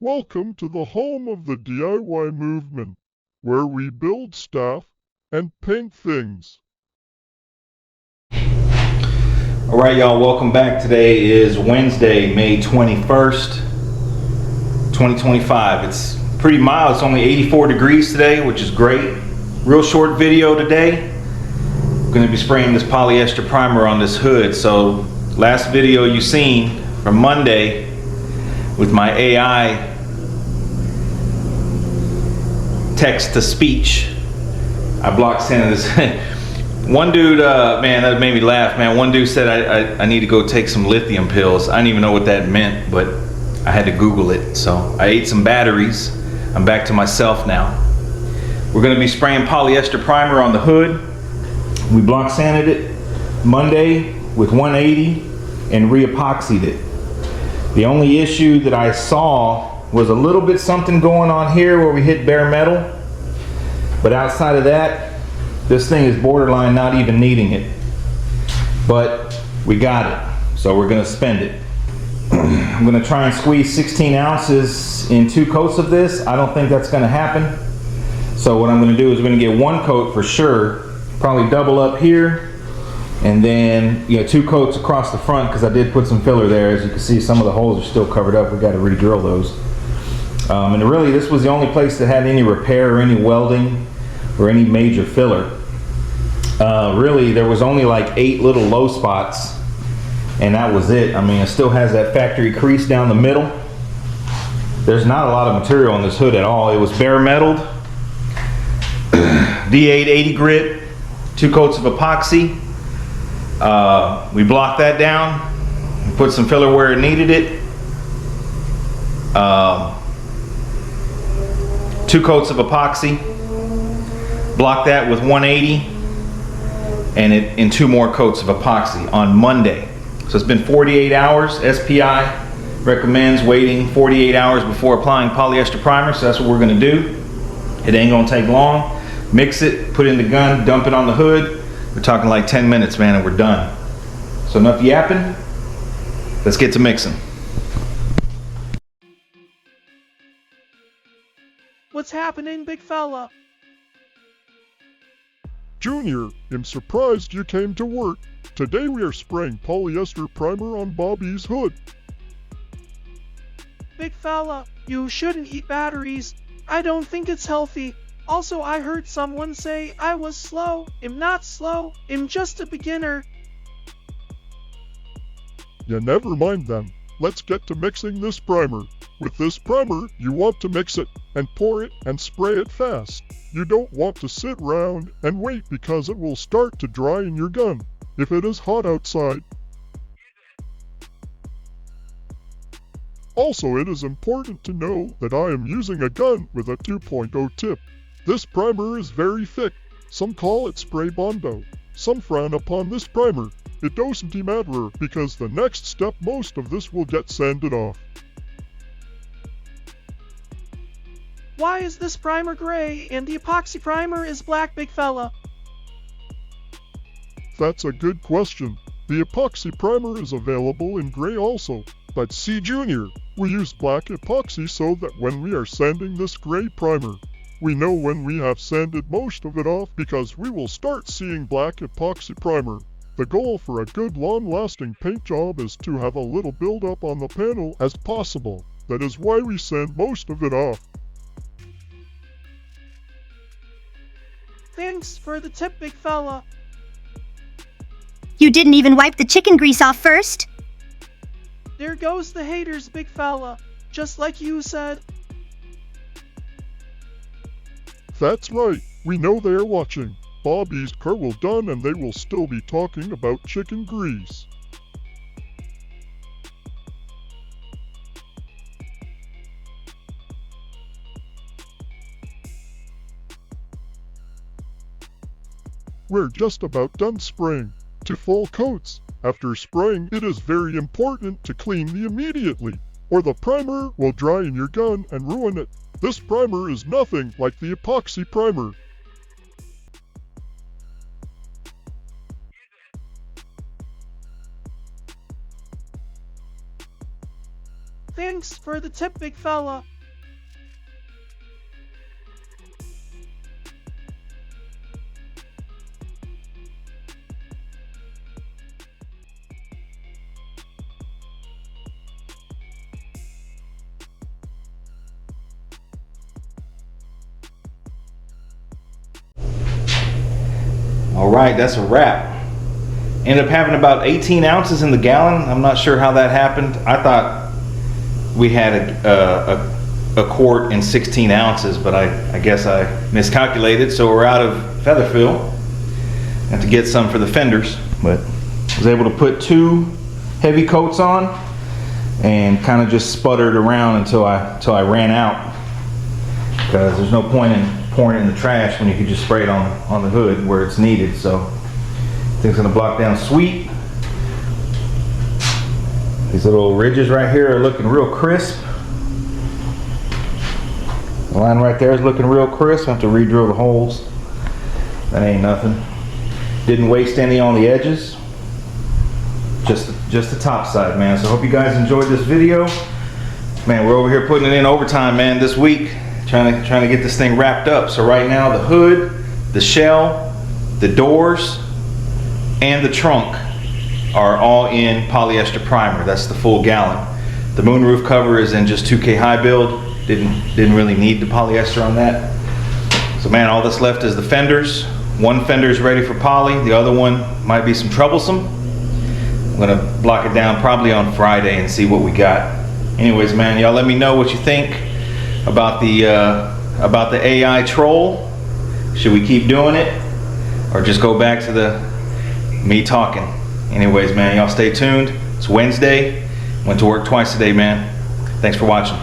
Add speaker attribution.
Speaker 1: Welcome to the home of the DIY movement, where we build stuff and paint things.
Speaker 2: All right, y'all, welcome back. Today is Wednesday, May 21st, 2025. It's pretty mild. It's only 84 degrees today, which is great. Real short video today. I'm going to be spraying this polyester primer on this hood. So last video you seen from Monday with my AI text to speech, I blocked sending this. One dude, man, that made me laugh, man. One dude said I need to go take some lithium pills. I didn't even know what that meant, but I had to Google it. So I ate some batteries. I'm back to myself now. We're gonna be spraying polyester primer on the hood. We block sanded it Monday with 180 and re-epoxied it. The only issue that I saw was a little bit something going on here where we hit bare metal. But outside of that, this thing is borderline not even needing it. But we got it, so we're gonna spend it. I'm gonna try and squeeze 16 ounces in 2 coats of this. I don't think that's gonna happen. So what I'm gonna do is we're gonna get 1 coat for sure, probably double up here, and then 2 coats across the front, because I did put some filler there. As you can see, some of the holes are still covered up. We got to re-drill those. And really, this was the only place that had any repair or any welding or any major filler. Really, there was only like 8 little low spots, and that was it. I mean, it still has that factory crease down the middle. There's not a lot of material on this hood at all. It was bare metaled, D8 80 grit, 2 coats of epoxy. We blocked that down, put some filler where it needed it. 2 coats of epoxy, block that with 180, and in 2 more coats of epoxy on Monday. So it's been 48 hours. SPI recommends waiting 48 hours before applying polyester primer, so that's what we're gonna do. It ain't gonna take long. Mix it, put it in the gun, dump it on the hood. We're talking like 10 minutes, man, and we're done. So enough yapping, let's get to mixing.
Speaker 3: What's happening, big fella?
Speaker 1: Junior, I'm surprised you came to work. Today we are spraying polyester primer on Bobby's hood.
Speaker 3: Big fella, you shouldn't eat batteries. I don't think it's healthy. Also, I heard someone say I was slow. I'm not slow. I'm just a beginner.
Speaker 1: Yeah, never mind then. Let's get to mixing this primer. With this primer, you want to mix it and pour it and spray it fast. You don't want to sit around and wait because it will start to dry in your gun if it is hot outside. Also, it is important to know that I am using a gun with a 2.0 tip. This primer is very thick. Some call it spray bondo. Some frown upon this primer. It doesn't matter because the next step most of this will get sanded off.
Speaker 3: Why is this primer gray and the epoxy primer is black, big fella?
Speaker 1: That's a good question. The epoxy primer is available in gray also. But see, Junior, we use black epoxy so that when we are sanding this gray primer, we know when we have sanded most of it off because we will start seeing black epoxy primer. The goal for a good long-lasting paint job is to have a little build-up on the panel as possible. That is why we sand most of it off.
Speaker 3: Thanks for the tip, big fella.
Speaker 4: You didn't even wipe the chicken grease off first?
Speaker 3: There goes the haters, big fella. Just like you said.
Speaker 1: That's right. We know they are watching. Bobby's car will done and they will still be talking about chicken grease. We're just about done spraying. To full coats. After spraying, it is very important to clean the immediately, or the primer will dry in your gun and ruin it. This primer is nothing like the epoxy primer.
Speaker 3: Thanks for the tip, big fella.
Speaker 2: All right, that's a wrap. Ended up having about 18 ounces in the gallon. I'm not sure how that happened. I thought we had a quart and 16 ounces, but I guess I miscalculated. So we're out of Featherfill. Have to get some for the fenders, but was able to put 2 heavy coats on and kind of just sputtered around until I ran out, because there's no point in pouring it in the trash when you could just spray it on the hood where it's needed. So I think it's gonna block down sweet. These little ridges right here are looking real crisp. The line right there is looking real crisp. I have to re-drill the holes. That ain't nothing. Didn't waste any on the edges. Just the top side, man. So I hope you guys enjoyed this video. Man, we're over here putting it in overtime, man, this week. Trying to get this thing wrapped up. So right now the hood, the shell, the doors, and the trunk are all in polyester primer. That's the full gallon. The moonroof cover is in just 2K high build. Didn't really need the polyester on that. So man, all that's left is the fenders. One fender is ready for poly. The other one might be some troublesome. I'm gonna block it down probably on Friday and see what we got. Anyways, man, y'all let me know what you think about the AI troll. Should we keep doing it or just go back to the me talking? Anyways, man, y'all stay tuned. It's Wednesday. Went to work twice today, man. Thanks for watching.